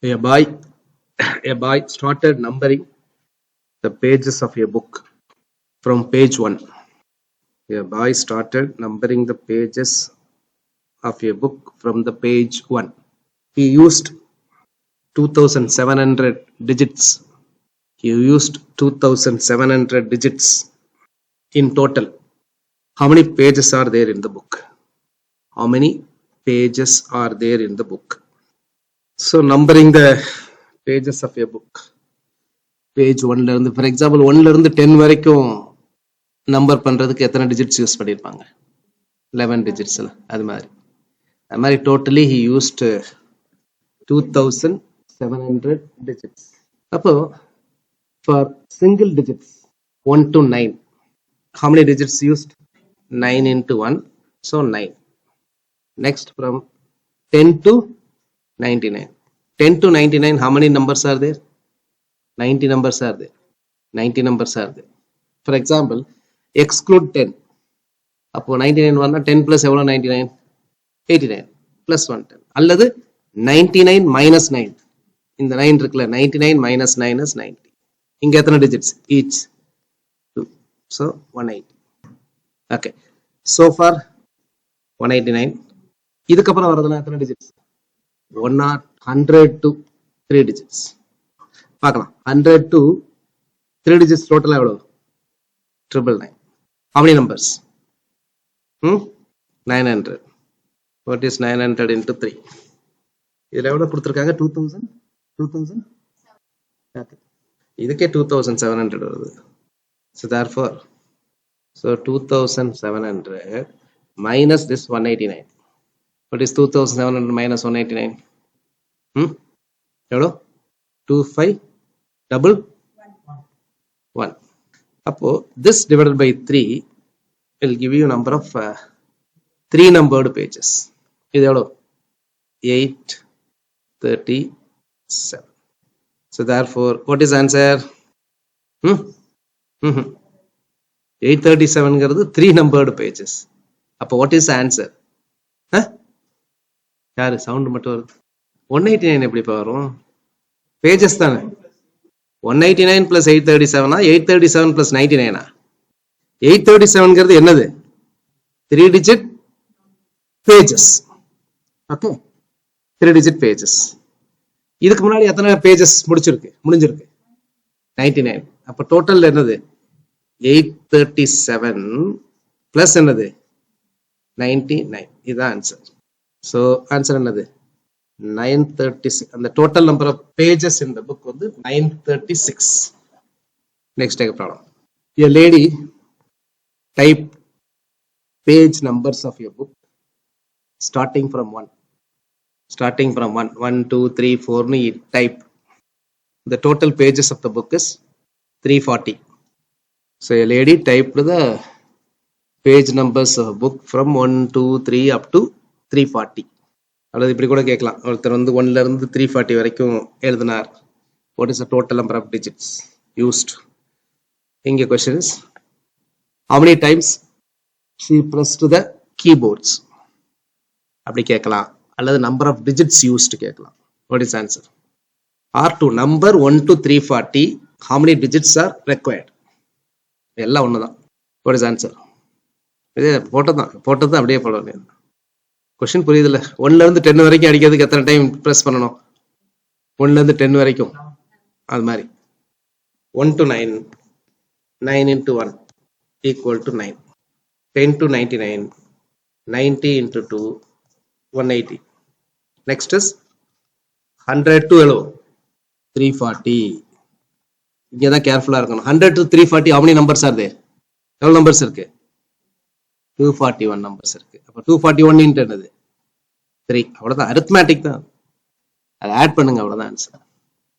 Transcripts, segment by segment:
A boy, a boy started numbering the pages of a book from page 1. A boy started numbering the pages of a book from the page 1. He used 2700 digits. He used 2700 digits in total. How many pages are there in the book? How many pages are there in the book? So numbering the pages of a book. Page 1 ல இருந்து, for example 1 ல இருந்து 10 வரைக்கும் number பண்றதுக்கு எத்தனை digits use பண்ணிருப்பாங்க? 11 டிஜிட்ஸ்ல. அது மாதிரி டோட்டலி he used 2700 digits. அப்போ for single digits 1 to 9, how many digits used? 9 into 1, so 9. Next, from 10 to 99. 10 to 99, how many numbers are there? 90 numbers are there. 90 numbers are there. For example, exclude 10. அப்போ 99 வரனா 10 plus எவ்வளோ 99? 89 plus 110. அல்லது 99 minus 9. இந்த 9 இருக்குல்ல, 99 minus 9 is 90. இங்க எத்தனை digits? Each 2. So 180. Okay. So far 189. இதுக்கப்புறம் வரதுல எத்தனை digits? 100 to 3 digits. பார்க்கலாம். 100 to 3 digits total எவ்வளோ? 999. How many numbers? 900. What is 900 into 3? இதில் எவ்வளோ கொடுத்துருக்காங்க? 2000? Okay. இதுக்கே 2700 வருது. So therefore, 2700 minus this 189. What is 2700 minus 189? எவ்வளோ? 2511. அப்போ this divided by 3 will give you number of 3 numbered pages. இது எவ்வளோ? 837. So therefore, what is answer? 837 ங்கிறது 3 numbered pages. அப்போ what is answer? யாரு சவுண்ட் மட்டும் வருது? 189 எப்படி வரும்? பேஜஸ் தானே. 189 plus 837 837 plus 99. 837 என்னது? 3 digit pages. Okay, 3 digit pages. இதுக்கு முன்னாடி எத்தனை பேஜஸ் முடிஞ்சிருக்கு? 99. அப்ப டோட்டல் என்னது? 837 பிளஸ் என்னது? 99. இதுதான் ஆன்சர். ஸோ ஆன்சர் என்னது? 936. அந்த total number of pages in the book வந்து 936. Next take problem. A lady type page numbers of your book starting from 1. 1 2 3 4 ni type. The total pages of the book is 340. So a lady typed the page numbers of a book from 1 2 3 up to 340. அல்லது இப்படி கூட கேட்கலாம். ஒருத்தர் வந்து 1ல இருந்து 340 வரைக்கும் எழுதினார். What is the total number of digits used? இங்க question is, how many times she pressed the keyboards? அப்படி கேட்கலாம். அல்லது number of digits used கேட்கலாம். What is answer? Or to number 1 to 340, how many digits are required? எல்லாம் ஒண்ணுதான். What is answer? இதே போட்டதான் அப்படியே போடுவாங்க. கொஸ்டின் புரியுதுல்ல? 1ல இருந்து 10 வரைக்கும் அடிக்கிறதுக்கு எத்தனை டைம் பிரஸ் பண்ணணும்? 1ல இருந்து 10 வரைக்கும். அது மாதிரி 1 to 9, 9 into 1 equal to 9. 10 to 99, 90 into 2, 180. Next is 100 to 340. இங்கே தான் கேர்ஃபுல்லா இருக்கணும். 100 to 340, how many numbers are there? எவ்வளவு நம்பர்ஸ் இருக்கு? 241 நம்பர்ஸ் இருக்கு. அப்ப 241 இன்டு என்னது? 3. அவ்வளவுதான், அரித்மேட்டிக் தான். அதை ஆட் பண்ணுங்க, அவ்வளவுதான் answer.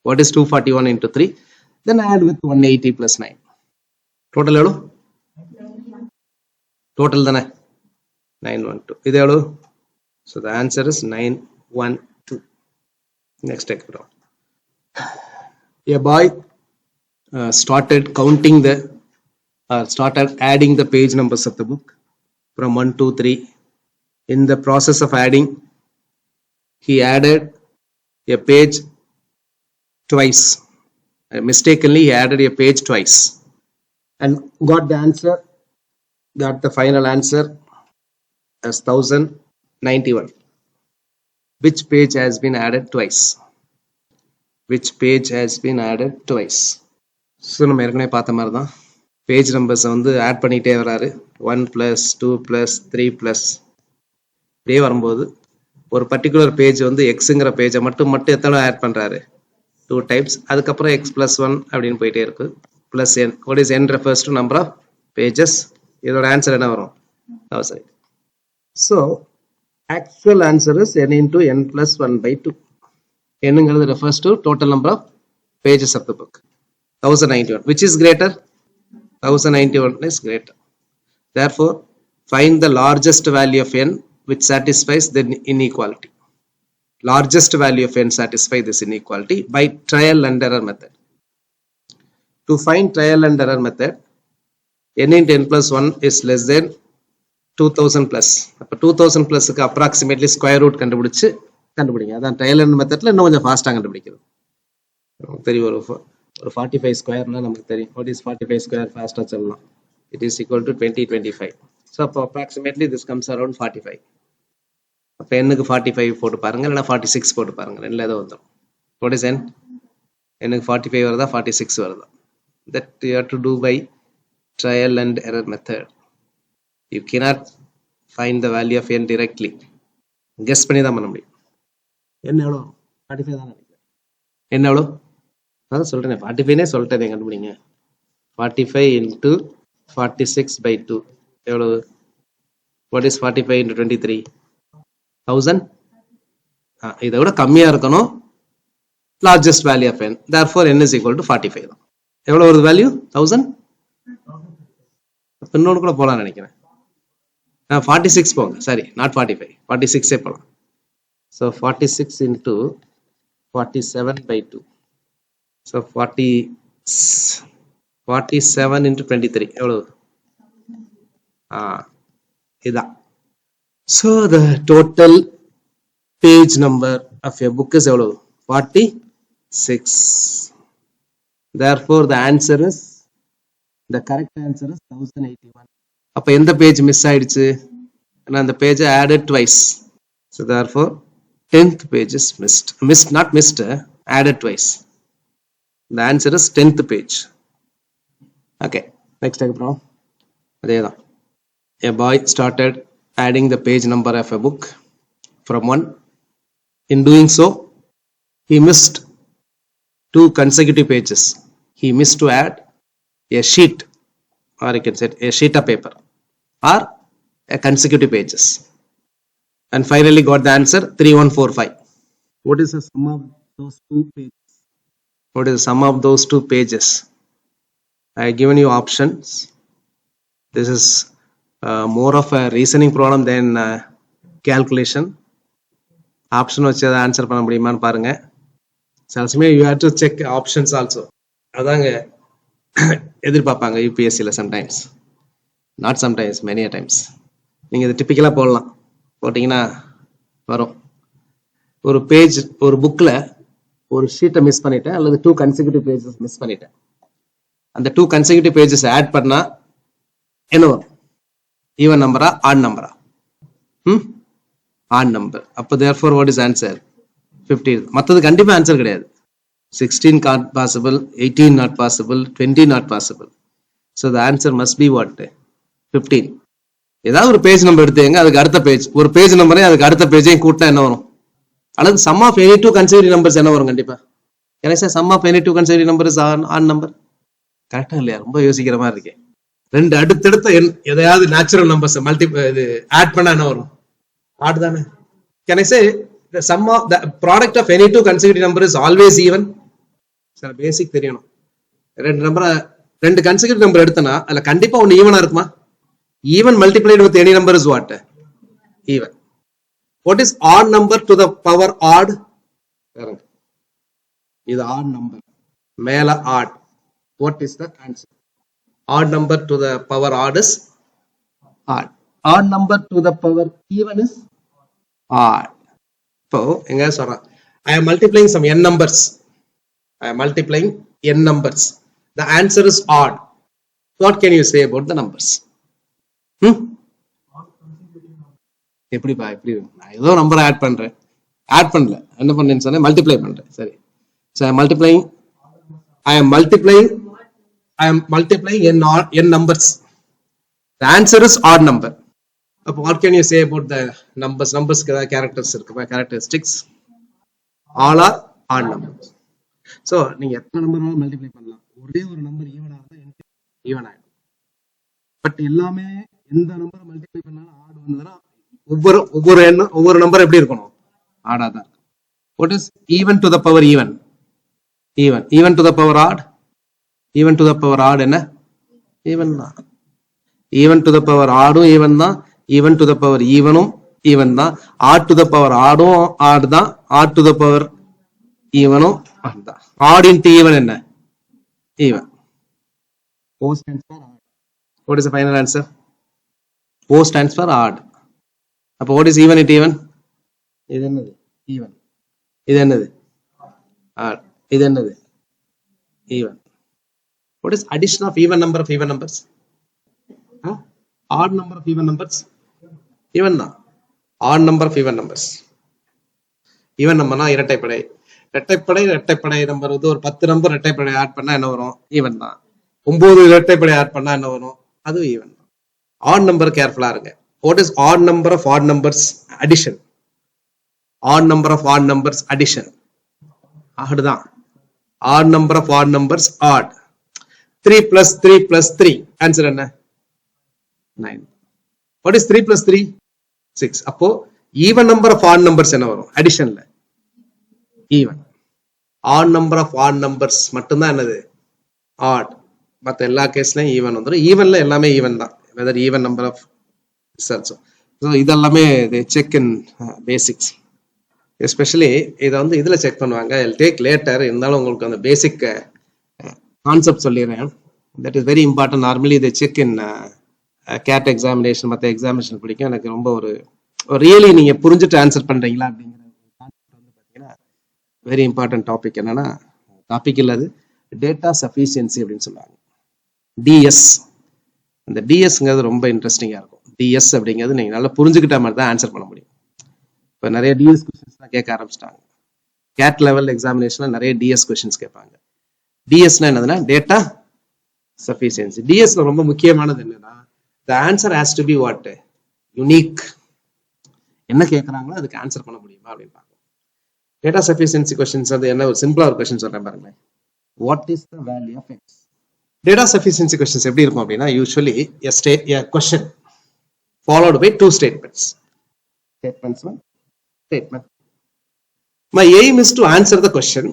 What is 241 into 3? Then add with 180 plus 9. Total எவ்வளவு? டோட்டல் தானே 912. இது எவ்வளவு? So the answer is 912. Next take. A boy started counting started adding the page numbers of the book from 1 to 3. In the process of adding, he added a page twice. Mistakenly he added a page twice and got the answer, got the final answer as 1091. Which page has been added twice? Which page has been added twice? So நம்ம ஏற்கனவே பார்த்த மாதிரி தான் page நம்பர்ஸை வந்து add பண்ணிகிட்டே வராரு. 1 + 2 + 3 + இப்படியே வரும்போது ஒரு பர்டிகுலர் பேஜ் வந்து எக்ஸுங்கிற பேஜை மட்டும் எத்தனை ஆட் பண்ணுறாரு? 2 times. அதுக்கப்புறம் x + 1 அப்படின்னு போயிட்டே இருக்கு. Plus n. What is n refers to number of pages. இதோட ஆன்சர் என்ன வரும்? 1000. So actual answer is n into n plus 1/2. என்னங்கிறது refers to total number of pages of the book. 1091. Which is greater? 1091 is greater. Therefore, find the largest value of n which satisfies the inequality. Largest value of n satisfy this inequality by trial and error method. To find trial and error method, n into n plus 1 is less than 2000 plus. அப்போ 2000 பிளஸ்க்கு approximately square root கண்டுபிடிங்க. அதான் trial and மெத்தட்ல இன்னும் கொஞ்சம் ஃபாஸ்ட்டாக கண்டுபிடிக்கிறது. தெரியும் ஒரு 45 ஸ்கொயர்னா நமக்கு தெரியும். வாட் இஸ் 45 ஸ்கொயர் ஃபாஸ்ட்டாக சொல்லலாம். It is equal to 2025. So அப்போ அப்ராக்சிமேட்லி திஸ் கம்ஸ் அரௌண்ட் 45. அப்போ என்னுக்கு 45 போட்டு பாருங்க, இல்லைனா 46 போட்டு பாருங்க. ரெண்டில் ஏதோ வந்துடும். What is n? எனக்கு 45 வருதா 46 வருதா? That you have to do by trial and error method. You cannot find the value of n directly. Guess பண்ணி தான் பண்ண முடியும். என்ன எவ்வளோ? 45 தான் நினைக்கிறேன். என்ன எவ்வளோ? அதான் சொல்கிறேன், 45 சொல்லிட்டேன், கண்டுபிடிங்க. 45 into 46/2 எவ்வளவு? What is 45 into 23? 1000. இதை விட கம்மியாக இருக்கணும். Largest value of n. therefore n is equal to 45 தான். எவ்வளோ வருது வேல்யூ? 1000. இன்னொன்று கூட போகலான்னு நினைக்கிறேன். 46 போங்க, சரி, நாட் 45, 46 போகலாம். So 46 into 47/2. ஸோ 47 into 23 எவ்வளவு? இதான். So the total page number of a book is எவ்வளவு? 46. Therefore, the answer is, the correct answer is 1081. அப்போ எந்த பேஜ் மிஸ் ஆயிடுச்சு? அந்த page added twice. So therefore, 10th page is missed. Not missed, added twice. The answer is 10th page. Okay, next example. அதேதான். A boy started adding the page number of a book from 1. In doing so, he missed 2 consecutive pages. He missed to add a sheet, or you can say a sheet of paper, or a consecutive pages, and finally got the answer 3145. What is the sum of those 2 pages? What is the sum of those 2 pages? I have given you options. This is more of a reasoning problem than calculation. Option வச்சு அதை answer பண்ண முடியுமான்னு பாருங்க. சில சமயம் you have to check options also. அதாங்க எதிர்பார்ப்பாங்க யூபிஎஸ்சியில். Sometimes, not sometimes, many times. நீங்கள் இது டிப்பிக்கலாக போடலாம், போட்டிங்கன்னா வரும். ஒரு பேஜ், ஒரு புக்கில் ஒரு ஷீட்டை மிஸ் பண்ணிட்டேன், அல்லது 2 consecutive பேஜஸ் மிஸ் பண்ணிட்டேன். அந்த 2 consecutive பேஜஸ் ஆட் பண்ணால் என்ன வரும்? ஈவன் நம்பரா, ஆட் நம்பரா? Add number. அப்போ therefore what is answer? 15. மற்றது கண்டிப்பாக ஆன்சர் கிடையாது. 16 not possible, 18 not possible, 20 not possible. So the answer must be what? 15. ஏதாவது ஒரு பேஜ் நம்பர் எடுத்துங்க, அதுக்கு அடுத்த பேஜ், ஒரு பேஜ் நம்பரே அதுக்கு அடுத்த பேஜையும் கூட்டினா என்ன வரும்? அல்லது sum of any 2 consecutive numbers என்ன வரும்? கண்டிப்பா எனக்கு sir sum of any 2 consecutive numbers on number. கரெக்டா இல்லையா? ரொம்ப யோசிக்கிற மாதிரி இருக்கேன். 2 அடுத்தடுத்த எதையாவது நேச்சுரல் நம்பர்ஸ் இது ஆட் பண்ணா என்ன வரும்? ஆட் தானே. Can I say the sum of the product of any 2 consecutive number is always even? Sir பேசிக் தெரியணும். 2 consecutive நம்பர் எடுத்தனா அதுல கண்டிப்பா ஒன்னு ஈவனா இருக்குமா? Even multiplied with any number is what? Even. What is odd number to the power odd? இது odd number, மேல odd. What is the answer? Odd number to the power odd is odd. Odd number to the power even is odd. இப்போ எங்க சொல்றேன், I am multiplying some n numbers. I am multiplying n numbers. The answer is odd. What can you say about the numbers? எப்படிப்பா எப்படி நான் ஏதோ number add பண்றேன், add பண்ணல, என்ன பண்ணேன்னு சொன்னேன், மல்டிப்ளை பண்றேன். சரி, so I am multiplying n numbers. The answer is odd number. What can you say about the numbers? Numbers characters இருக்கு, characteristics. All are odd numbers. So நீங்க எத்தனை நம்பர் மல்டிப்ளை பண்ணலாம், ஒரே ஒரு நம்பர் ஈவனா இருந்தா ஈவன் ஆயிடும். பட் எல்லாமே எந்த நம்பரை மல்டிப்ளை பண்ணாலும் ஆட் வந்ததுன்னா ஒவ்வொரு நம்பர் எப்படி இருக்கணும், ஆடா தான். What is even to the power even? Even to the power odd? Even to the power odd என்ன? Even தான். Even to the power oddum even தான். Even to the power evenum even தான். Odd to the power oddum odd தான். Odd to the power evenum odd தான். Odd into even என்ன? Even. O stands for odd. What is the final answer? O stands for odd. அப்போ what is even into even? இது என்னது? Even. இது என்னது? Odd. இது என்னது? Even. What is addition of even number of even numbers? Odd number of even numbers? Even தான். Odd number of even numbers. Even நம்பர்னா இரட்டைப்படை. இரட்டைப்படை நம்பர் வந்து ஒரு 10 நம்பர் இரட்டைப்படை ஆட் பண்ணா என்ன வரும்? ஈவன் தான். 9 இரட்டைப்படை ஆட் பண்ணா என்ன வரும்? அதுவும் ஈவன் தான். ஆட் நம்பர் கேர்ஃபுல்லா இருங்க. What is odd number of odd numbers addition? Odd number of odd numbers addition. Odd தான். Odd number of odd numbers odd. 3 plus 3 plus 3. Answer என்ன? 9. What is 3 plus 3? 6. அப்போ even number of odd numbers என்ன வரும்? Additionல. Even. Odd number of odd numbers மட்டும்தான் என்னது? Odd. மற்ற எல்லா கேஸ்லயும் even வந்துடும். Evenல எல்லாமே even தான். Whether even number of results. So இதெல்லாமே they check in basics. Especially இதை வந்து இதுல செக் பண்ணுவாங்க. I'll take later. இருந்தாலும் உங்களுக்கு அந்த பேசிக் கான்செப்ட் சொல்லிடுறேன். That is very important. Normally they check in CAT examination, மற்ற எக்ஸாமினேஷன் பிடிக்கும். எனக்கு ரொம்ப ஒரு ரியலி நீங்க புரிஞ்சுட்டு ஆன்சர் பண்றீங்களா அப்படிங்கிற கான்செப்ட் வந்து பாத்தீங்கன்னா வெரி இம்பார்ட்டன்ட் டாபிக். என்னன்னா டாபிக் இல்லாது டேட்டா சஃபிஷியன்சி அப்படின்னு சொல்லுவாங்க, டிஎஸ். அந்த டிஎஸ்ங்கிறது ரொம்ப இன்ட்ரெஸ்டிங்கா இருக்கும். டிஎஸ் அப்படிங்கிறது நீங்க நல்லா புரிஞ்சுக்கிட்ட மாதிரி தான் ஆன்சர் பண்ண முடியும். இப்போ நிறைய டிஎஸ் கொஸ்டின்ஸ் தான் கேட்க ஆரம்பிச்சிட்டாங்க. கேட் லெவல் எக்ஸாமினேஷன்ல நிறைய டிஎஸ் கொஸ்டின்ஸ் கேட்பாங்க. டிஎஸ்னா என்னதுன்னா டேட்டா சஃபிஷியன்சி. டிஎஸ்ல ரொம்ப முக்கியமானது என்னன்னா the answer has to be what? Unique. என்ன கேட்கறாங்களோ அதுக்கு ஆன்சர் பண்ண முடியுமா அப்படின்னு பார்க்கணும். டேட்டா சஃபிஷியன்சி கொஸ்டின்ஸ் அது என்ன ஒரு சிம்பிளா ஒரு கொஸ்டின் சொல்றேன் பாருங்களேன். What is the value of x? Data sufficiency questions எப்படி இருக்கும் அப்படின்னா usually a question followed by two statements. Statements one, statement. My aim is to answer the question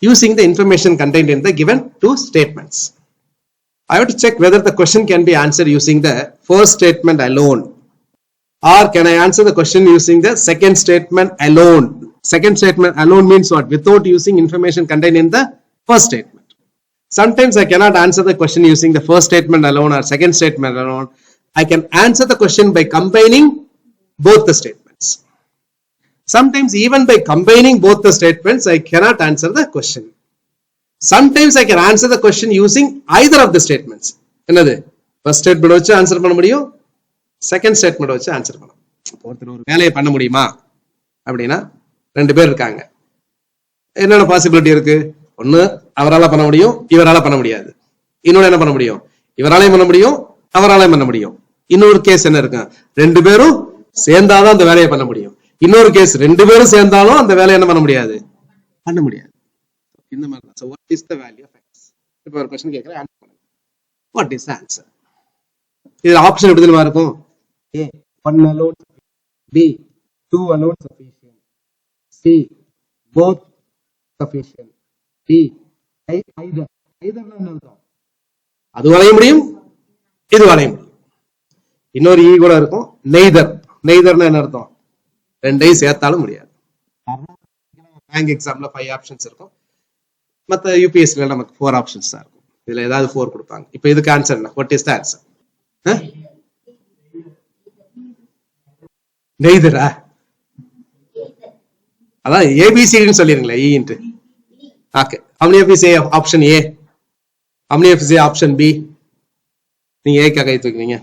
using the information contained in the given two statements. I have to check whether the question can be answered using the first statement alone, or can I answer the question using the second statement alone. Second statement alone means what? Without using information contained in the first statement. Sometimes I cannot answer the question using the first statement alone or second statement alone. I can answer the question by combining both the statements. Sometimes even by combining both the statements I cannot answer the question. Sometimes I can answer the question using either of the statements. என்னது? First statement வச்சு answer பண்ண முடியும், second statement வச்சு answer பண்ண முடியும். ஒருத்தர் ஒரு வேலையை பண்ண முடியுமா அப்படின்னா ரெண்டு பேர் இருக்காங்க. என்னென்ன பாசிபிலிட்டி இருக்கு? ஒன்னு அவரால் பண்ண முடியும், இவரால் பண்ண முடியாது. இன்னொன்னு என்ன பண்ண முடியும்? இவராலையும் பண்ண முடியும், அவராலையும் பண்ண முடியும். இன்னொரு கேஸ் என்ன இருக்கு? ரெண்டு பேரும் சேர்ந்தாதான் அந்த வேலையை பண்ண முடியும். இன்னொரு கேஸ் ரெண்டு பேரும் சேர்ந்தாலும் அந்த வேலையை என்ன பண்ண முடியாது, பண்ண முடியாது. இந்த மாதிரி தான். So what is the value of x? இப்போ ஒரு क्वेश्चन கேக்குறேன், ஆன்சர் பண்ணுங்க. What is the answer? இது ஆப்ஷன் எப்படி தெரியுமா இருக்கும்? A 1 alone, B 2 alone sufficient, C both sufficient, D either. eitherனா என்ன அர்த்தம்? அது வளைய முடியும், இது வளைய முடியும். இன்னொரு ஈ கூட இருக்கும், நெய்தர்னா என்ன அர்த்தம்? ரெண்டையும் சேர்த்தாலும் முடியாது. பேங்க் எக்ஸாம்ல 5 ஆப்ஷன்ஸ் இருக்கும், மற்ற யூபிஎஸ்சில நமக்கு 4 ஆப்ஷன்ஸ் தான் இருக்கும். இதுல ஏதாவது 4 கொடுப்பாங்க. இப்போ இதுக்கு ஆன்சர் என்ன? What is the answer? Neither? அதான் ஏபிசிடின்னு சொல்லிருங்களா? ஈன்ட்டு Okay. How many of you say option A? How many of you say option B? நீங்க ஏக்கா கை தூக்குறீங்க?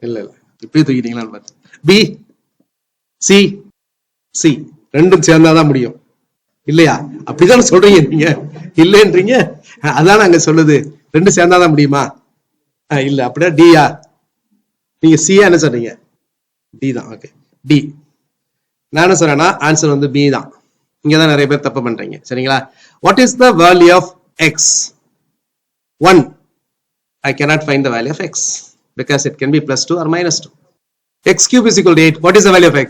இல்ல இப்படி தூக்கிட்டீங்களான்னு பார்த்து. B, C, C ரெண்டும் சேர்ந்தாதான் முடியும் இல்லையா? அப்படிதான் சொல்றீங்க நீங்க இல்லைன்றீங்க. அதான் அங்க சொல்லுது ரெண்டும் சேர்ந்தாதான் முடியுமா? இல்ல அப்படியா? டியா? நீங்க சியா என்ன சொல்றீங்க? டி தான். Okay, D. நான் என்ன சொல்றேன்னா ஆன்சர் வந்து பி தான். இங்கதான் நிறைய பேர் தப்பு பண்றீங்க. சரிங்களா? What is the value of x? 1. I cannot find the value of x because it can be plus 2 or minus 2. X cube is equal to 8. What is the value of x?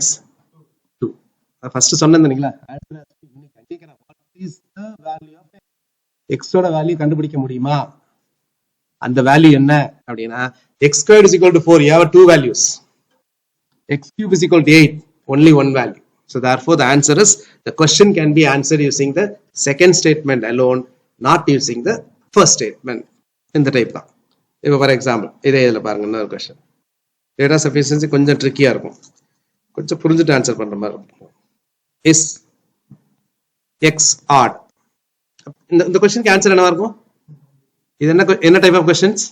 2. First சொன்னீங்களா? What is the value of x? x ஓட value கண்டுபிடிக்க முடியுமா? அந்த value என்ன அப்படினா x squared is equal to 4. You have two values. X cube is equal to 8. Only one value. So therefore the answer is the question can be answered using the second statement alone, not using the first statement. இந்த type தான். இப்போ for example இதே இதில் பாருங்க இன்னொரு question. Data sufficiency கொஞ்சம் ட்ரிக்கியாக இருக்கும், கொஞ்சம் புரிஞ்சுட்டு ஆன்சர் பண்ணுற மாதிரி இருக்கும். Is x odd? இந்த கொஸ்டினுக்கு ஆன்சர் என்னவா இருக்கும்? இது என்ன டைப் ஆஃப் கொஸ்டின்ஸ்?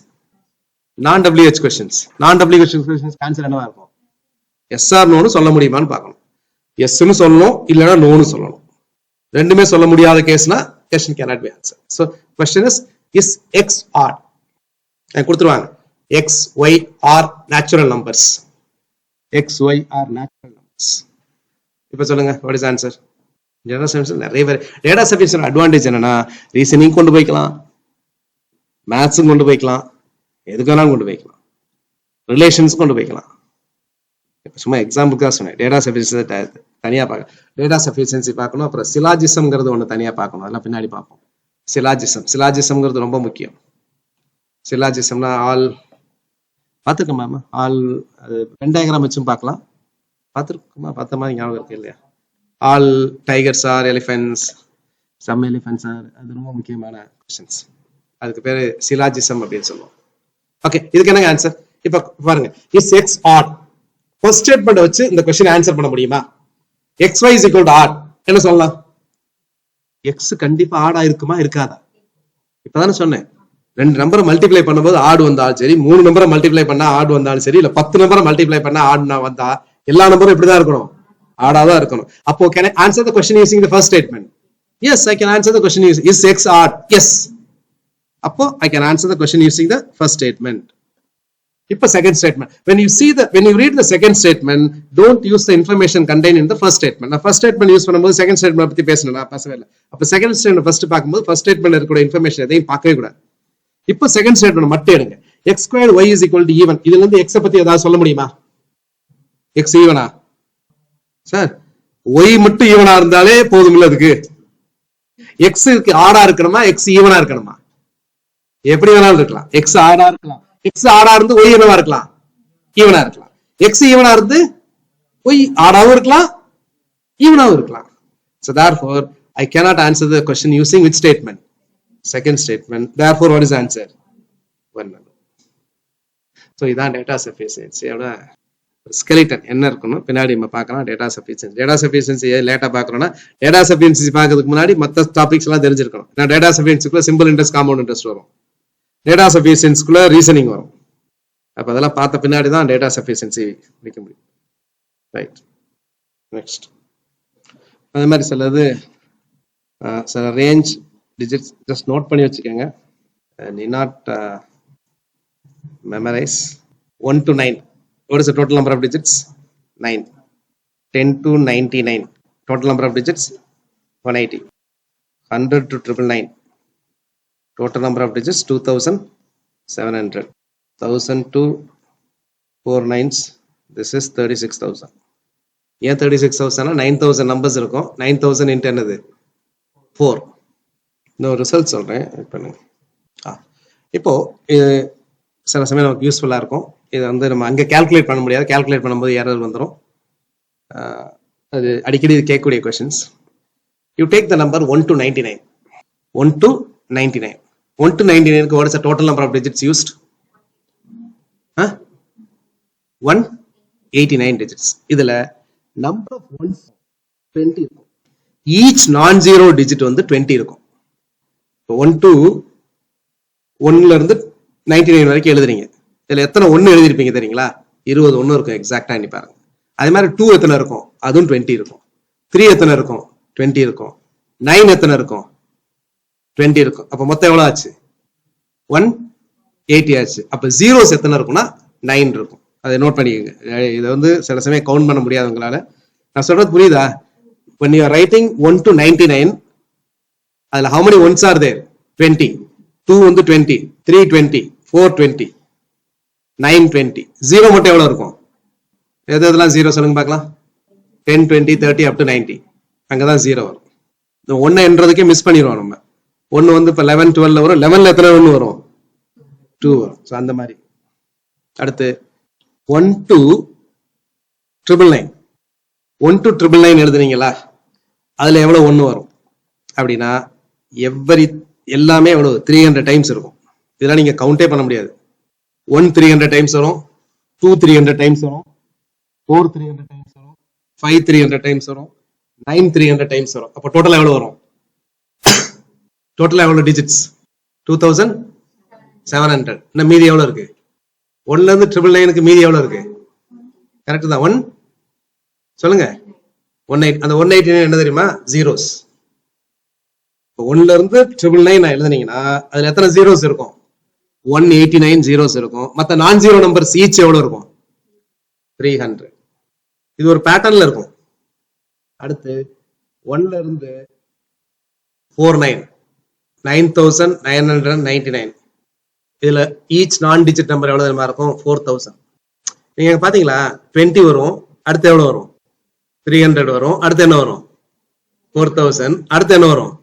நான் WH கொஸ்டின்ஸ். நான் WH கொஸ்டின்ஸ் ஆன்சர் என்னவா இருக்கும்? எஸ் ஆர் நோன்னு சொல்ல முடியுமான்னு பார்க்கணும். எஸ்ன்னு சொல்லணும், இல்லைன்னா நோன்னு சொல்லணும். ரெண்டுமே சொல்ல முடியாத கேஸ்னா question cannot be answered. So question is x odd? கொடுத்துருவாங்க x y are natural numbers. x y are natural numbers. இப்போ சொல்லுங்க what is answer? Data science நிறைய பேர் டேட்டா சயின்ஸ் அட்வான்டேஜ் என்னன்னா ரீசனிங் கொண்டு போய்க்கலாம், மேத்ஸும் கொண்டு போய்க்கலாம், எதுக்கானாலும் கொண்டு போய்க்கலாம், ரிலேஷன்ஸ் கொண்டு போய்க்கலாம். இப்போ சும்மா எக்ஸாம்பிளுக்காக சொன்னேன். டேட்டா சஃபிஷியன்சி தனியாக பார்க்க, டேட்டா சஃபிஷியன்சி பார்க்கணும். அப்புறம் சிலாஜிசம்ங்கிறது ஒன்று தனியாக பார்க்கணும், அதெல்லாம் பின்னாடி பார்ப்போம். சிலாஜிசம்ங்கிறது ரொம்ப முக்கியம். சிலாஜிசம்னா ஆல் பார்த்துருக்கோம் மேம், ஆல் அது வென் டயக்ராம் வச்சும் பார்க்கலாம். பார்த்துருக்கோமா? பார்த்த மாதிரி ஞாபகம் இருக்கு இல்லையா? All tigers are elephants, some elephants are, அது ரொம்ப முக்கியமான கொஸ்டின்ஸ். அதுக்கு பேர் சிலாஜிசம் அப்படின்னு சொல்லுவோம். ஓகே, இதுக்கு என்ன ஆன்சர்? இப்போ பாருங்க, is x odd? First statement வச்சு இந்த கொஸ்டின் ஆன்சர் பண்ண முடியுமா? X y is equal to odd என்ன சொல்லலாம்? எக்ஸ் கண்டிப்பா ஆடா இருக்குமா இருக்காதா? இப்பதானே சொன்னேன், 2 நம்பரை மல்டிப்ளை பண்ணும்போது ஆடு வந்தாலும் சரி, 3 நம்பரை மல்டிப்ளை பண்ணா ஆடு வந்தாலும் சரி, இல்ல 10 நம்பரை மல்டிப்ளை பண்ணா ஆடுனா வந்தா எல்லா நம்பரும் இப்படிதான் இருக்கணும், ஆடாதான் இருக்கணும். அப்போ can I answer the question using the first statement? Yes, I can answer the question using is x odd? Yes. அப்போ I can answer the question using the first statement. இப்போ second statement. When you read the second statement, don't use the information contained in the first statement. நான் first statement use பண்ணும்போது second statement பத்தி பேசணும், நான் பேசவே இல்லை. அப்போ second statement first பார்க்கும்போது first statement இருக்கக்கூடிய இன்ஃபர்மேஷன் எதையும் பார்க்கவே கூடாது. இப்போ செகண்ட் ஸ்டேட்மெண்ட் மட்டும் எடுங்க. x squared y is equal to even. இதுல இருந்து x பத்தி ஏதாவது சொல்ல முடியுமா? x ஈவனா sir? y மட்டும் ஈவனா இருந்தாலே போதும்ல அதுக்கு. x ஆடா இருக்கணுமா, x ஈவனா இருக்கணுமா? எப்படி வேணாலும் இருக்கலாம். x ஆடா இருக்கலாம், x ஆடா இருந்து y என்னவா இருக்கலாம், ஈவனா இருக்கலாம். x ஈவனா இருந்து y ஆடாவும் இருக்கலாம், ஈவனாவும் இருக்கலாம். So therefore I cannot answer the question using which statement? Second statement. Therefore what is the answer? 1. So இதான் டேட்டா சஃபிஷியன்சியோட ஸ்கெலிட்டன் என்ன இருக்கணும் பின்னாடி நம்ம பார்க்கலாம். டேட்டா சஃபிஷியன்சி லேட்டா பார்க்கணும்னா டேட்டா சஃபிஷியன்சி பார்க்கறதுக்கு முன்னாடி மற்ற டாபிக்ஸ் எல்லாம் தெரிஞ்சிருக்கணும். ஏன்னா டேட்டா சஃபிஷியன்சிக்குள்ள சிம்பிள் இன்ட்ரெஸ்ட், காம்பவுண்ட் இன்ட்ரெஸ்ட் வரும், டேட்டா சஃபிஷியன்சிக்குள்ள ரீசனிங் வரும். அப்ப அதெல்லாம் பார்த்த பின்னாடி தான் டேட்டா சஃபிஷியன்சி வைக்க முடியும். ரைட், நெக்ஸ்ட் அதே மாதிரி சிலது சில ரேஞ்ச் digits just note பண்ணி வச்சுக்கோங்க. need not memorize. 1 to 9. What is the total number of digits? 9. 10 to 99. Total number of digits? 180. 100 to 999. Total number of digits? 2700. 1000 to 4 nines. This is 36,000. ஏன் 36,000? 9,000 numbers இருக்கும். 9,000 into என்னது? 4. இன்னொரு result சொல்றேன். இப்போ சில சமயம் நமக்கு யூஸ்ஃபுல்லா இருக்கும். இதை வந்து நம்ம அங்கே கால்குலேட் பண்ண முடியாது, கால்குலேட் பண்ணும்போது எரர் வந்துடும். அது அடிக்கடி கேட்கக்கூடிய questions. You take the number 1 to 99. 1 to 99. 1 to 99க்கு what is the total number of digits used? 189 digits. இதுல number of ones 20 இருக்கும். Each non-zero digit வந்து 20 இருக்கும். 1 to 1ல இருந்து 99 வரைக்கும் எழுதுறீங்க. இதுல எத்தனை 1 எழுதிருப்பீங்க தெரியுங்களா? 20 1 இருக்கும் எக்ஸாக்டா எண்ணி பாருங்க. அதே மாதிரி 2 எத்தனை இருக்கும்? அதுவும் 20 இருக்கும். 3 எத்தனை இருக்கும்? 20 இருக்கும். 9 எத்தனை இருக்கும்? 20 இருக்கும். அப்ப மொத்தம் எவ்வளவு ஆச்சு? 180 ஆச்சு. அப்ப ஜீரோஸ் எத்தனை இருக்கும்னா 9 இருக்கும். அதை நோட் பண்ணிக்கோங்க. இதை வந்து சில சமயம் கவுண்ட் பண்ண முடியாது உங்களால. நான் சொல்றது புரியுதா? when you are writing 1 to 99, அதுல how many ones are there? 20. 2 வந்து 20, 3 20, 4 20, 9 20. 0 மட்டும் எவ்வளவு இருக்கும்? எதெல்லாம் 0 சொல்லுங்க பார்க்கலாம். 10 20 30 up to 90. அங்கதான் 0 வரும். இந்த 1 என்றதுக்கே மிஸ் பண்ணிடுவோம் நம்ம. 1 வந்து இப்ப 11 12ல வரும். 11ல எத்தனை 1 வரும்? 2 வரும். ஸோ அந்த மாதிரி. அடுத்து 1 to 999. 1 to 999 எழுதுனீங்களா? அதுல எவ்வளவு 1 வரும் அப்படின்னா எல்லாமே எவ்வளவு 300 டைம்ஸ் இருக்கும். இதெல்லாம் நீங்க கவுண்டே பண்ண முடியாது. 1 300 டைம்ஸ் வரும், 2 300 டைம்ஸ் வரும், 4 300 டைம்ஸ் வரும், 5 300 டைம்ஸ் வரும், 9 300 டைம்ஸ் வரும். அப்போ டோட்டலா எவ்வளவு வரும்? டோட்டலா எவ்வளவு டிஜிட்ஸ்? 2700. இன்னும் மீதி எவ்வளவு இருக்கு? 1ல இருந்து 999க்கு மீதி எவ்வளவு இருக்கு? கரெக்ட் தான். 1 சொல்லுங்க. 18. அந்த 189 என்ன தெரியுமா? ஜீரோஸ். 1ல இருந்து 999 எழுதுனீங்கன்னா அதுல எத்தனை ஜீரோஸ் இருக்கும்? 189 ஜீரோஸ் இருக்கும். மத்த நான் ஜீரோ நம்பர்ஸ் ஈச் எவ்வளவு இருக்கும்? 300. இது ஒரு பேட்டர்ன்ல இருக்கும். அடுத்து 1ல இருந்து 49 9999. இதுல ஈச் நான் டிஜிட் நம்பர் எவ்வளவு தெரியுமா இருக்கும்? 4000. நீங்க பாத்தீங்களா? 20 வரும், அடுத்து எவ்வளவு வரும்? 300 வரும், அடுத்து என்ன வரும்? 4000, அடுத்து என்ன வரும்?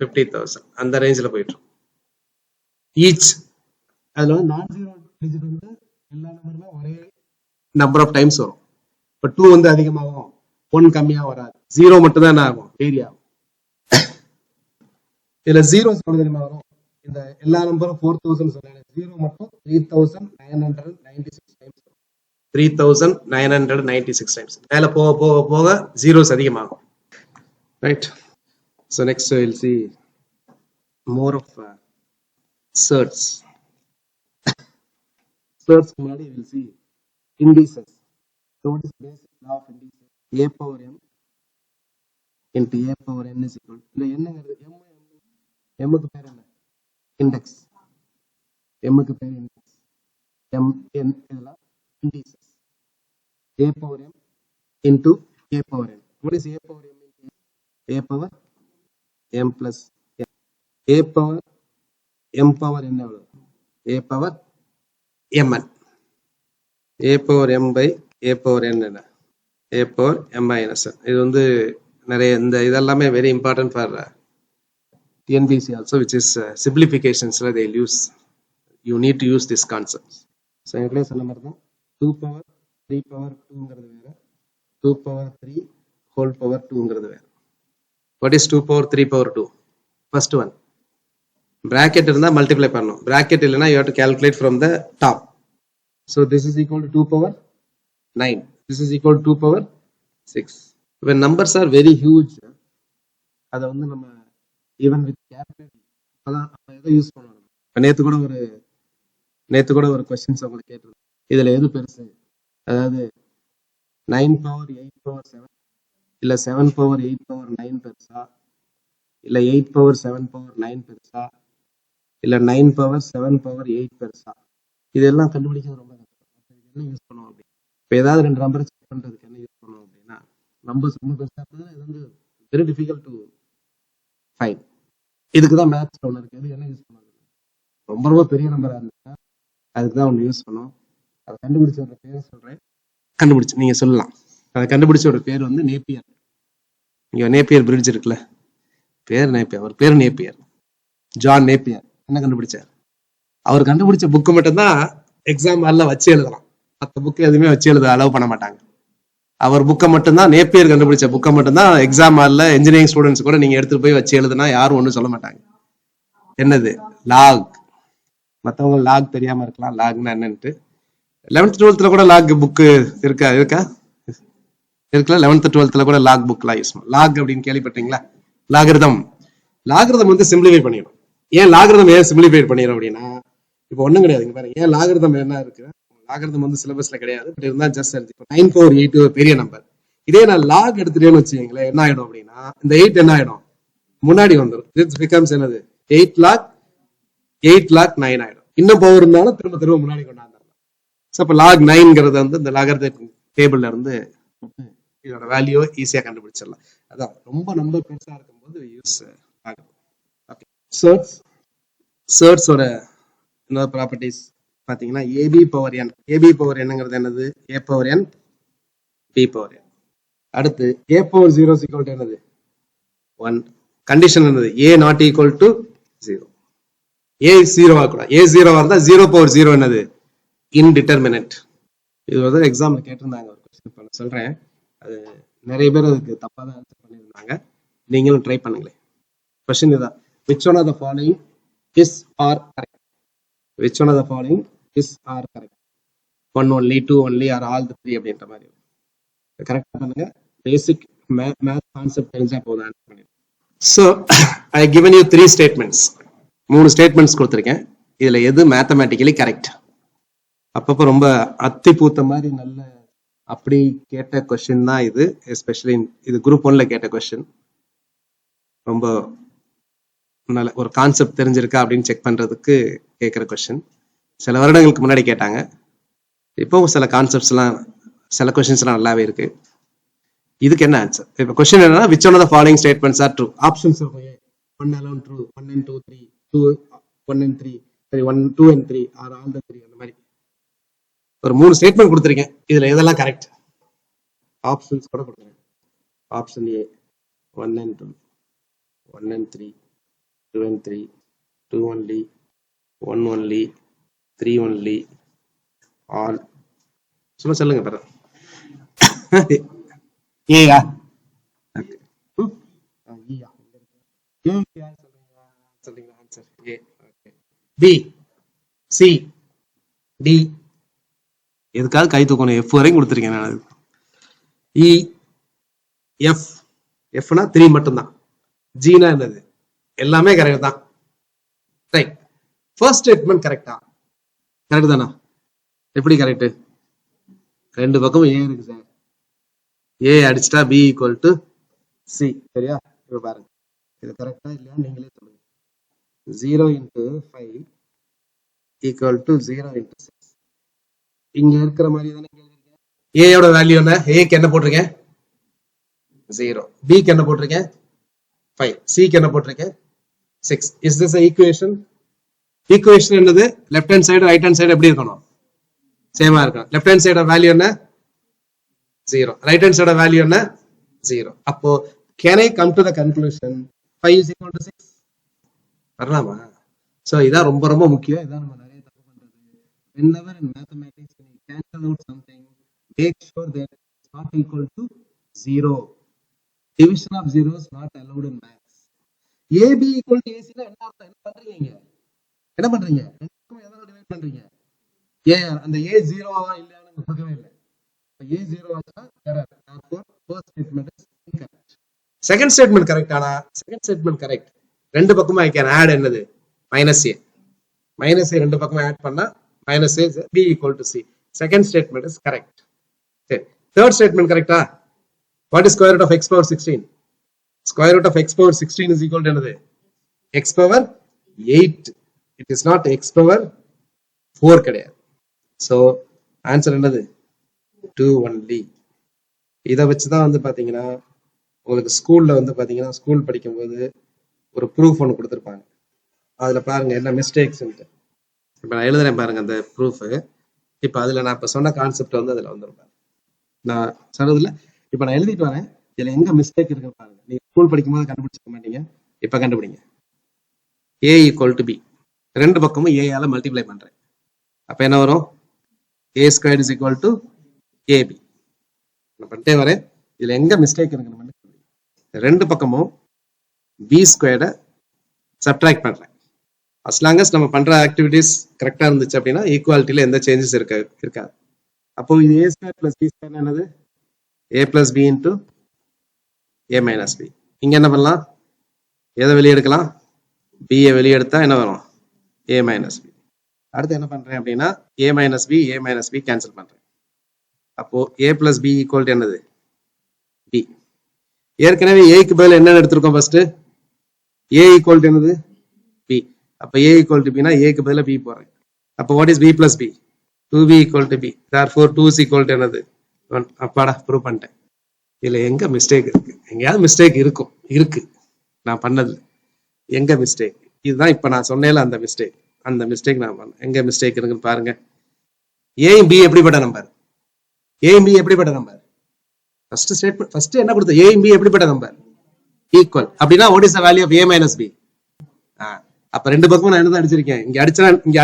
50,000. அந்த ரேஞ்சில் போயிட்டு ஈச். அதுல வந்து நான் ஜீரோ டிஜிட் வந்து எல்லா நம்பருமே ஒரே நம்பர் ஆஃப் டைம்ஸ் வரும். இப்போ 2 வந்து அதிகமாகும், 1 கம்மியா வராது. 0 மட்டும் தான் என்ன ஆகும்? வேரி ஆகும். இதுல ஜீரோஸ் எவ்வளவு தெரியுமா வரும்? இந்த எல்லா நம்பரும் 4000 சொன்னாங்க. 0 மட்டும் 3996 டைம்ஸ். 3996 டைம்ஸ். மேல போக போக போக ஜீரோஸ் அதிகமாகும். Right. So next we'll see more of surds. Surds முன்னாடி we'll see indices. So what is basic law of indices? A power m into a power n is equal. இந்த என்னங்கிறது m க்கு பேர் என்ன? இண்டெக்ஸ். m க்கு பேர் index. m n இதெல்லாம் indices. A power m into a power n. What is a power m into a power m plus n? a power m power n எவ்வளவு? a power mn. a power m by a power n என்ன? a power m minus n. இது வந்து நிறைய இந்த இதெல்லாமே very important for TNPSC also, which is simplifications they'll use. You need to use these concepts. So எங்களே சொன்ன மாதிரி தான் 2 power 3 power 2ங்கிறது வேற, 2 power 3 whole power 2ங்கிறது வேற. What is 2 power 3 power 2? First one, bracket இருந்தா multiply பண்ணணும். bracket இல்லைன்னா you have to calculate from the top. So this is equal to 2 power 9. This is equal to 2 power 6. When numbers are very huge, அதை வந்து நம்ம even with calculator அதான் எதை use பண்ணுவோம். நேத்து கூட ஒரு கொஸ்டின்ஸ் உங்களுக்கு கேட்டிருந்தேன். இதுல எது பெருசு? அதாவது 9 power 8 power 7 இல்ல 7 power 8 power 9 பெருசா, இல்ல 8 power 7 power 9 பெருசா, இல்ல 9 power 7 power 8 பெருசா? இதெல்லாம் கண்டுபிடிக்கிறது ரொம்ப கஷ்டம். என்ன யூஸ் பண்ணுவோம் அப்படி? இப்போ ஏதாவது ரெண்டு நம்பரை செக் பண்றதுக்கு என்ன யூஸ் பண்ணுவோம் அப்படின்னா, நம்பர்ஸ் ரொம்ப பெருசா இருந்தா இது வந்து வெரி டிஃபிகல்ட் டு ஃபைண்ட். இதுக்கு தான் மேத்ஸ் ஒன்று இருக்கு. இது என்ன யூஸ் பண்ணுறது? ரொம்ப ரொம்ப பெரிய நம்பரா இருந்துச்சுன்னா அதுக்கு தான் ஒன்று யூஸ் பண்ணுவோம். அதை கண்டுபிடிச்ச ஒரு பேர் சொல்றேன், கண்டுபிடிச்சு நீங்க சொல்லலாம். அதை கண்டுபிடிச்ச ஒரு பேர் வந்து நேப்பியர். இங்க நேப்பியர் பிரிட்ஜ் இருக்குல்ல, பேர் நேப்பியர், அவர் பேர் நேப்பியர், ஜான் நேப்பியர். என்ன கண்டுபிடிச்சார்? அவர் கண்டுபிடிச்ச புக்கு மட்டும்தான் எக்ஸாம் ஹாலில் வச்சு எழுதலாம். மற்ற புக்கு எதுவுமே வச்சு எழுத அலோவ் பண்ண மாட்டாங்க. அவர் புக்கை மட்டும்தான், நேப்பியர் கண்டுபிடிச்ச புக்கை மட்டும்தான் எக்ஸாம் ஹாலில் இன்ஜினியரிங் ஸ்டூடெண்ட்ஸ் கூட நீங்க எடுத்துட்டு போய் வச்சு எழுதுனா யாரும் ஒன்றும் சொல்ல மாட்டாங்க. என்னது? லாக். மற்றவங்க லாக் தெரியாம இருக்கலாம், லாக்னா என்னன்ட்டு. 11th 12th கூட லாக் புக்கு இருக்கா? இருக்குல்ல. 11th 12th கூட லாக் புக்லாம் யூஸ் பண்ணும். லாக் அப்படின்னு கேள்விப்பட்டீங்களா? லாகிருதம். லாகிருதம் வந்து சிம்பிளிஃபை பண்ணிடும். ஏன் லாகிருதம் ஏன் சிம்பிளிஃபை பண்ணிடும் அப்படின்னா, இப்போ ஒன்றும் கிடையாதுங்க பாருங்க. ஏன் லாகிருதம் என்ன இருக்கு, லாகிருதம் வந்து சிலபஸ்ல கிடையாது, பட் இருந்தால் ஜஸ்ட் எடுத்து 9482 பெரிய நம்பர். இதே நான் லாக் எடுத்துட்டேன்னு வச்சுக்கீங்களேன், என்ன ஆயிடும் அப்படின்னா இந்த 8 என்ன ஆயிடும், முன்னாடி வந்துடும். திஸ் பிகம்ஸ் என்னது 8 lakh 9 ஆயிடும். இன்னும் பவர் இருந்தாலும் திரும்ப திரும்ப முன்னாடி கொண்டாந்துடலாம். ஸோ இப்போ லாக் 9ங்கிறது வந்து இந்த லாகரிதம் டேபிள்ல இருந்து இதோட வேல்யூ ஈஸியா கண்டுபிடிச்சிடலாம். அதான் ரொம்ப நம்பர் பெருசா இருக்கும்போது யூஸ் ஆகும். ஓகே, சர்ட்ஸோட இன்னொரு ப்ராப்பர்ட்டிஸ் பாத்தீங்கன்னா AB power n. AB power என்னங்கிறது என்னது, a power N P power n. அடுத்து ஏ பவர் 0 ஈக்குவல் டு என்னது 1. கண்டிஷன் என்னது, ஏ நாட் ஈக்குவல் டு 0. ஏ 0 ஆகக்கூடாது. ஏ 0 இருந்தா 0 பவர் 0 என்னது இன்டிட்டர்மினன்ட். இது வந்து எக்ஸாம்ல கேட்டிருந்தாங்க ஒரு கொஸ்டின், பண்ண சொல்றேன். அது நிறைய பேர் அதுக்கு தப்பா தான் ஆன்சர் பண்ணியிருந்தாங்க. நீங்களும் ட்ரை பண்ணுங்களேன். கொஸ்டின் இதுதான், which one of the following is or correct? Which one of the following is or correct? 1 only, 2 only, or all the 3 அப்படின்ற மாதிரி கரெக்டா பண்ணுங்க. பேசிக் மேத் கான்செப்ட் தெரிஞ்சா போதும் ஆன்சர் பண்ணிடுங்க. So I given you 3 statements. 3 statements கொடுத்துருக்கேன். இதுல எது மேத்தமேட்டிக்கலி கரெக்ட்? அப்பப்போ ரொம்ப அத்தி பூத்த மாதிரி நல்ல அப்படி கேட்ட கொஸ்டின் தான் இது. எஸ்பெஷலி இது குரூப் 1ல கேட்ட கொஸ்டின். ரொம்ப நல்ல ஒரு கான்செப்ட் தெரிஞ்சிருக்கா அப்படின்னு செக் பண்றதுக்கு கேட்குற கொஸ்டின். சில வருடங்களுக்கு முன்னாடி கேட்டாங்க. இப்போ சில கான்செப்ட்ஸ் எல்லாம் சில கொஸ்டின்ஸ் எல்லாம் நல்லாவே இருக்கு. இதுக்கு என்ன ஆன்சர்? இப்போ கொஸ்டின் என்னன்னா, which one of the following statements are true? Options இருக்கும். 1 alone true, 1 and 2 3, 2 1 and 3, சரி 1 2 and 3 or all the 3, அந்த மாதிரி ஒரு 3 ஸ்டேட்மெண்ட் கொடுத்துருக்கேன். இதுல எதெல்லாம் கரெக்ட்? ஆப்ஷன்ஸ் கூட கொடுத்துருக்கேன். Option A 1 and 2, 1 and 3, 2 and 3, 2 only, 1 only, 3 only, all. சும்மா சொல்லுங்க பாரு. ஏயா சொல்லுங்க answer A. Okay, B C D. எதுக்காக கை தூக்கணும்? எஃப் வரைக்கும் கொடுத்துருக்கேன் நான். E F. எஃப்னா 3 மட்டும்தான். ஜினா என்னது, எல்லாமே கரெக்ட் தான். ரைட். ஃபர்ஸ்ட் ஸ்டேட்மெண்ட் கரெக்டா? கரெக்ட் தானா? எப்படி கரெக்ட்? ரெண்டு பக்கமும் ஏ இருக்கு சார். ஏ அடிச்சுட்டா பி ஈக்குவல் டு சி. சரியா? இப்ப பாருங்க, இது கரெக்டா இல்லையா நீங்களே சொல்லுங்க. 0 into 5 ஈக்குவல் டு 0 into 6. இங்க இருக்கிற மாதிரி தானே ஏயோட வேல்யூ என்ன? ஏக்கு என்ன போட்டிருக்கேன் 0, பிக்கு என்ன போட்டிருக்கேன் 5, சிக்கு என்ன போட்டிருக்கேன் 6. Is this equation? ஈக்குவேஷன் என்னது? Left hand side right hand side எப்படி இருக்கணும்? சேமா இருக்கணும். லெஃப்ட் ஹேண்ட் சைடு வேல்யூ என்ன 0, ரைட் ஹேண்ட் சைடு வேல்யூ என்ன 0. அப்போ can I come to the conclusion 5 is equal to 6? வரலாமா? சோ இதான் ரொம்ப ரொம்ப முக்கியம். இதான் நம்ம நிறைய தப்பு பண்றது. whenever in mathematics when you cancel out something, make sure that it's not equal to 0. division of 0 is not allowed in maths. ab equal to ac னா என்ன அர்த்தம்? என்ன பண்றீங்க? என்ன பண்றீங்க? ரெண்டுக்கும் எதனால டிவைட் பண்றீங்க? ஏ அந்த a 0வா இல்லையான்னு பார்க்கவே இல்லை. a 0 ஆச்சுனா error. therefore first statement is incorrect. Second statement correct. ஆனா செகண்ட் ஸ்டேட்மெண்ட் கரெக்ட். ரெண்டு பக்கமும் ஐ கேன் ஆட் என்னது மைனஸ் ஏ. மைனஸ் ஏ ரெண்டு பக்கமும் ஆட் பண்ணா minus A B equal to C. Second statement is correct. சரி, third statement கரெக்டா? What is square root of x power 16? Square root of x power 16 is equal to என்னது? X power 8. It is not X power 4 கிடையாது. So answer என்னது 2 only. இதை வச்சுதான் வந்து பாத்தீங்கன்னா உங்களுக்கு ஸ்கூல்ல வந்து பாத்தீங்கன்னா ஸ்கூல் படிக்கும்போது ஒரு ப்ரூஃப் ஒன்று கொடுத்துருப்பாங்க. அதுல பாருங்க என்ன மிஸ்டேக்ஸ். இப்ப நான் எழுதுறேன் பாருங்க அந்த ப்ரூஃப். இப்ப அதுல நான் இப்ப சொன்ன கான்செப்ட் வந்து அதுல வந்துருப்பாங்க. நான் சொன்னதுல இப்ப நான் எழுதிட்டு வரேன். இதுல எங்க மிஸ்டேக் இருக்குன்னு பாருங்க. நீங்க ஸ்கூல் படிக்கும்போது கண்டுபிடிச்சிக்க மாட்டீங்க, இப்ப கண்டுபிடிங்க. ஏ ஈக்குவல் டு பி, ரெண்டு பக்கமும் ஏ ஆல மல்டிப்ளை பண்றேன். அப்ப என்ன வரும்? A square is equal to A B. நான் பண்ணிட்டே வரேன். இதுல எங்க மிஸ்டேக் இருக்குன்னு ரெண்டு பக்கமும் பி ஸ்கொயர்டை சப்ட்ராக்ட் பண்றேன். அஸ் லாங் அஸ் நம்ம பண்ற ஆக்டிவிட்டிஸ் கரெக்டா இருந்துச்சு அப்படின்னா ஈக்குவாலிட்டியில எந்த சேஞ்சஸ் இருக்காது. அப்போ இது ஏ ஸ்கொயர் பிளஸ் பி ஸ்கொயர் என்னது? ஏ plus B into A minus B. இங்க என்ன பண்ணலாம்? எதை வெளியே எடுக்கலாம்? பிஏ வெளியே எடுத்தா என்ன வரும்? ஏ மைனஸ் பி. அடுத்து என்ன பண்றேன் அப்படின்னா ஏ மைனஸ் பி கேன்சல் பண்றேன். அப்போ ஏ பிளஸ் பி ஈக்குவல் என்னது? பி. ஏற்கனவே ஏக்கு பதில் என்ன எடுத்திருக்கோம்? ஃபர்ஸ்ட் ஏ ஈக்குவல் என்னது? பி. அப்ப ஏ ஈக்குவல் டு பினா ஏக்கு பதில பி போறேன். அப்போ what is B plus B? 2b equal to B. Therefore 2 is equal to என்னது? 1. அப்பாடா ப்ரூவ் பண்ணிட்டேன். இதுல எங்க மிஸ்டேக் இருக்கு? எங்கேயாவது மிஸ்டேக் இருக்கும். இருக்கு நான் பண்ணது. எங்க மிஸ்டேக்? இதுதான் இப்ப நான் சொன்னேன்ல அந்த மிஸ்டேக். அந்த மிஸ்டேக் நான் பண்ணேன். எங்க மிஸ்டேக் இருக்குன்னு பாருங்க. ஏயும் பி எப்படிப்பட்ட நம்பர்? ஏயும் பி எப்படிப்பட்ட நம்பர்? ஃபர்ஸ்ட் ஸ்டேட்மெண்ட் ஃபர்ஸ்ட் என்ன கொடுத்த? ஏயும் பி எப்படிப்பட்ட நம்பர்? ஈக்குவல். அப்படின்னா what is the value of A minus B? அப்ப ரெண்டு பக்கமும் நான் என்ன அடிச்சிருக்கேன்? இங்க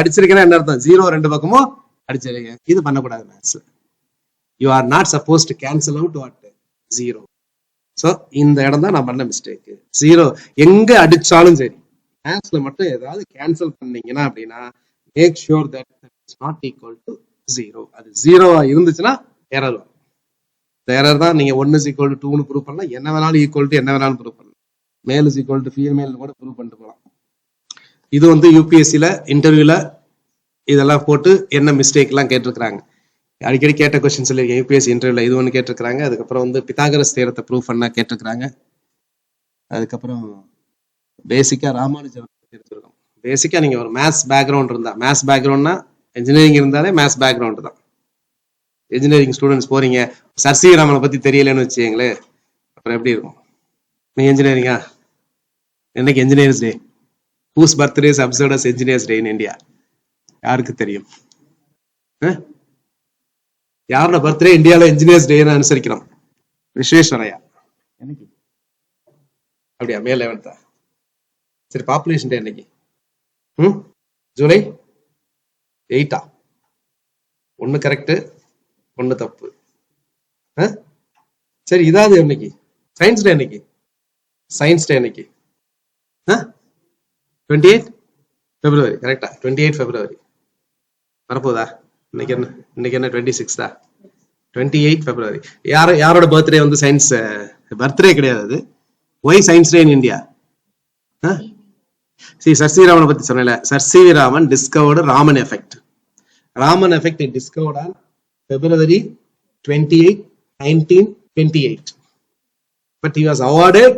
அடிச்சிருக்கேன்னா என்ன அர்த்தம்? 0 ரெண்டு பக்கமும் அடிச்சிருக்கேன். இது பண்ணக்கூடாது மேத்ஸ்ல. You are not suppose to cancel out what? 0. So இந்த இடம் தான் நான் பண்ண மிஸ்டேக். 0 எங்க அடிச்சாலும் சரி மேத்ஸ்ல மட்டும் ஏதாவது கேன்சல் பண்ணீங்கன்னா அப்படின்னா make sure that it's not equal to 0. அது 0வா இருந்துச்சுன்னா எரர் வரும். இந்த எரர் தான் நீங்க 1 is equal to 2ன்னு ப்ரூவ் பண்ணலாம். என்ன வேணாலும் ஈக்குவல் டு என்ன வேணாலும் ப்ரூவ் பண்ணலாம். மேல் இஸ் ஈக்குவல் டு ஃபீமேல் கூட ப்ரூவ் பண்ணிட்டு போகலாம். இது வந்து யூபிஎஸ்சில இன்டர்வியூல இதெல்லாம் போட்டு என்ன மிஸ்டேக் எல்லாம் கேட்டிருக்கிறாங்க. அடிக்கடி கேட்ட கொஸ்டின் சொல்லியிருக்கேன். யூபிஎஸ்சி இன்டர்வியூல இது ஒன்று கேட்டிருக்கிறாங்க. அதுக்கப்புறம் வந்து பித்தாகரஸ் தியரத்தை ப்ரூவ் பண்ண கேட்டிருக்கிறாங்க. அதுக்கப்புறம் பேசிக்கா ராமானுஜம் தெரிஞ்சிருக்கும். பேசிக்கா நீங்க ஒரு மேத்ஸ் பேக்ரவுண்ட் இருந்தா, மேத்ஸ் பேக்ரவுண்ட்னா இன்ஜினியரிங் இருந்தாலே மேத்ஸ் பேக்ரவுண்ட் தான். இன்ஜினியரிங் ஸ்டூடெண்ட்ஸ் போறீங்க, சர் சி ராமனை பத்தி தெரியலன்னு வச்சுங்களே, அப்புறம் எப்படி இருக்கும்? நீ இன்ஜினியரிங்கா? என்னைக்கு engineers day? Whose birthday is observed as engineers day in India? யாருக்கு தெரியும்? யாரோட பர்த்டே இந்தியாவில் இன்ஜினியர்ஸ் டே அனுசரிக்கிறோம்? விஸ்வேஸ்வரையா. என்னைக்கு? அப்படியா? மே 11th. சரி, பாப்புலேஷன் டே என்னைக்கு? ஜூலை 8. ஒன்னு கரெக்ட், ஒன்னு தப்பு. சரி, இதாவது என்னைக்கு? சயின்ஸ் டே என்னைக்கு? சயின்ஸ் டே என்னைக்கு? 28 February. கரெக்டா? 28 February வரப்போதா? இன்னைக்கு என்ன 26 தான்? 28 February. யாரோட பர்த்டே வந்து சயின்ஸ் பர்த்டே கிடையாது அது. Why science day in India? Sir C ராமனை பத்தி சொன்னல. Sir C Raman discovered Raman effect. Raman effect discovered on February 28, 1928. But he was awarded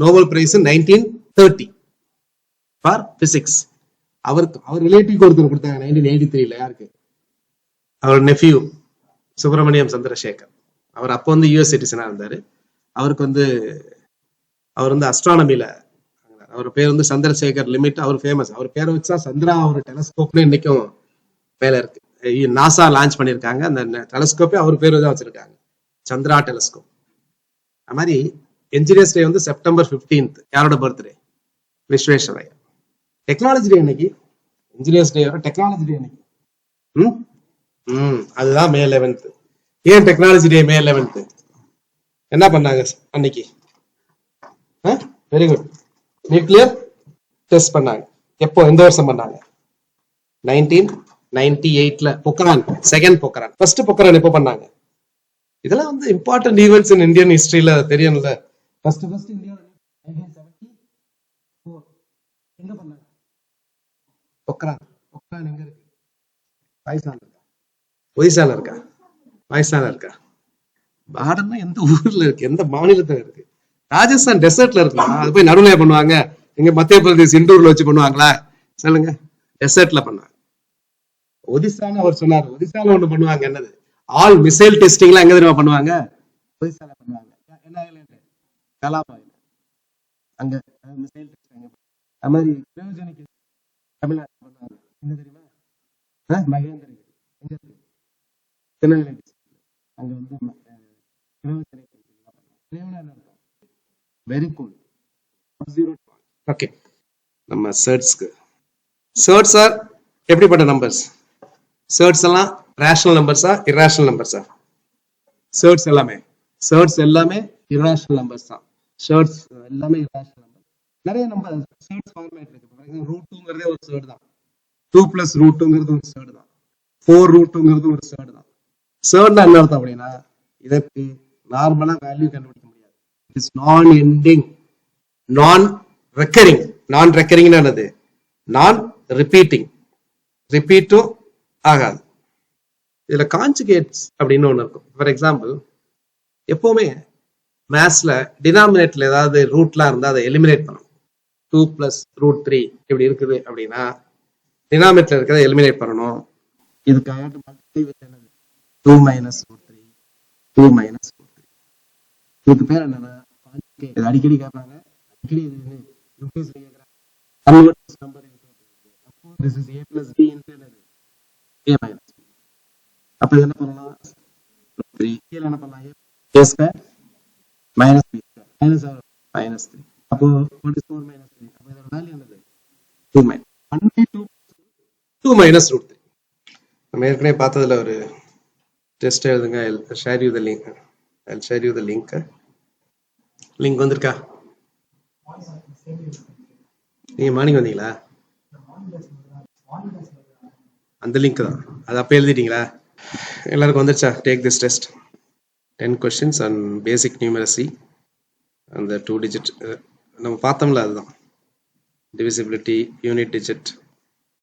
Nobel Prize in 1930 for physics. அவர் ரிலேட்டிவ் ஒருத்தர் கொடுத்தாங்க 1983. யாருக்கு? அவர் நெஃப்யூ சுப்பிரமணியம் சந்திரசேகர். அவர் அப்போ வந்து யூஎஸ் சிட்டிசனா இருந்தாரு. அவருக்கு வந்து அவர் வந்து அஸ்ட்ரானமில, அவர் பேர் வந்து சந்திரசேகர் லிமிட். அவர் ஃபேமஸ். அவர் பேரை வச்சா சந்திரா ஒரு டெலஸ்கோப்னு இன்னைக்கும் மேல இருக்கு. நாசா லான்ச் பண்ணிருக்காங்க. அந்த டெலஸ்கோப்பே அவர் பேர் தான் வச்சிருக்காங்க, சந்திரா டெலஸ்கோப். அது மாதிரி என்ஜினியர்ஸ் டே வந்து September 15th. யாரோட பர்த்டே? விஸ்வேஸ்வரையா. டெக்னாலஜி டே என்னைக்கு? இன்ஜினியர்ஸ் டே டெக்னாலஜி டே என்னைக்கு? அதுதான் May 11th. ஏன் டெக்னாலஜி டே May 11th? என்ன பண்ணாங்க அன்னைக்கு? Very good. நியூக்ளியர் டெஸ்ட் பண்ணாங்க. எப்போ? எந்த வருஷம் பண்ணாங்க? 1998ல. பொக்ரான், செகண்ட் பொக்ரான். ஃபர்ஸ்ட் பொக்ரான் எப்போ பண்ணாங்க? இதெல்லாம் வந்து இம்பார்ட்டன்ட் ஈவெண்ட்ஸ் இன் இந்தியன் ஹிஸ்டரியில தெரியும்ல. ஃபர்ஸ்ட் இந்தியா 1974 எங்க பண்ணாங்க? பொக்ரான் எங்க இருக்கு? ஒடிசால இருக்கா? பாகிஸ்தான்ல இருக்கா? பார்டர்னா எந்த ஊர்ல இருக்கு? எந்த மாநிலத்துல இருக்கு? ராஜஸ்தான் டெசர்ட்ல இருக்கு. அது போய் நடுநிலை பண்ணுவாங்க. எங்க மத்திய பிரதேஷ் இண்டூர்ல வச்சு பண்ணுவாங்களா? சொல்லுங்க. டெசர்ட்ல பண்ணாங்க. ஒடிசான்னு அவர் சொன்னார். ஒடிசால ஒண்ணு பண்ணுவாங்க. என்னது? ஆல் மிசைல் டெஸ்டிங் எல்லாம் எங்க தெரியுமா பண்ணுவாங்க? ஒடிசால பண்ணுவாங்க. என்ன ஐலண்ட்? கலாம் ஐலண்ட். அங்க மிசைல் டெஸ்டிங். அது மாதிரி கிரையோஜெனிக் தமிழ்நாடு பண்ணுவாங்க. என்ன தெரியுமா? மகேந்திரகிரி எங்க இருக்கு? திருநெல்வேலி. அங்க வந்து வெரி கூல். ஓகே, நம்ம சர்ட்ஸ்க்கு. சர்ட்ஸ் ஆர் எப்படிப்பட்ட நம்பர்ஸ்? சர்ட்ஸ் எல்லாம் ரேஷனல் நம்பர்ஸா இர்ரேஷனல் நம்பர்ஸா? சர்ட்ஸ் எல்லாமே இர்ரேஷனல் நம்பர்ஸ் தான். சர்ட்ஸ் எல்லாமே இர்ரேஷனல் நம்பர். நிறைய நம்பர் சர்ட்ஸ் ஃபார்மேட் இருக்கு. ஃபார் எக்ஸாம்பிள் √2ங்கிறதே ஒரு சர்ட் தான். 2 + √2ங்கிறது ஒரு சர்ட் தான். 4 √2ங்கிறது ஒரு சர்ட் தான். சர்ட்னா என்ன அர்த்தம் அப்படின்னா, இதற்கு நார்மலா வேல்யூ கண்டுபிடிக்க முடியாது. இட் இஸ் நான் எண்டிங், நான் ரெக்கரிங். நான் ரெக்கரிங்னா என்னது? நான் ரிப்பீட்டிங். ரிப்பீட்டும் ஆகாது. இதுல கான்ஜுகேட்ஸ் அப்படின்னு ஒண்ணு இருக்கும். ஃபார் எக்ஸாம்பிள், எப்பவுமே மேத்ஸ்ல டினாமினேட்டர்ல ஏதாவது ரூட்லாம் இருந்தா அதை எலிமினேட் பண்ணணும். 2 + √3 இப்படி இருக்குது அப்படின்னா டினாமினேட்டர்ல இருக்கிறத எலிமினேட் பண்ணணும். இதுக்காக 2 - √3, 2 - √3. இதுக்கு பேர் என்னன்னா கான்ஜுகேட். அடிக்கடி கேட்பாங்க. அடிக்கடி this is a plus b into a minus b. அப்ப என்ன பண்ணலாம்? 3 கீழ என்ன பண்ணலாம்? a square minus b square minus or minus 3. அப்போ what is 4 minus 3? அப்ப இதோட வேல்யூ என்னது? 2 minus 1/2 2 minus √3. நம்ம ஏற்கனவே பார்த்ததுல ஒரு டெஸ்ட் எழுதுங்க. I'll share you the link. I'll share you the link. Link வந்திருக்கா? நீங்க மார்னிங் வந்தீங்களா? அந்த லிங்க் தான். அது அப்ப எழுதிட்டீங்களா? எல்லாருக்கும் வந்துருச்சா? Take this test. 10 questions on basic numeracy and the 2 digit நம்ம பார்த்தோம்ல, அதுதான் divisibility, unit digit,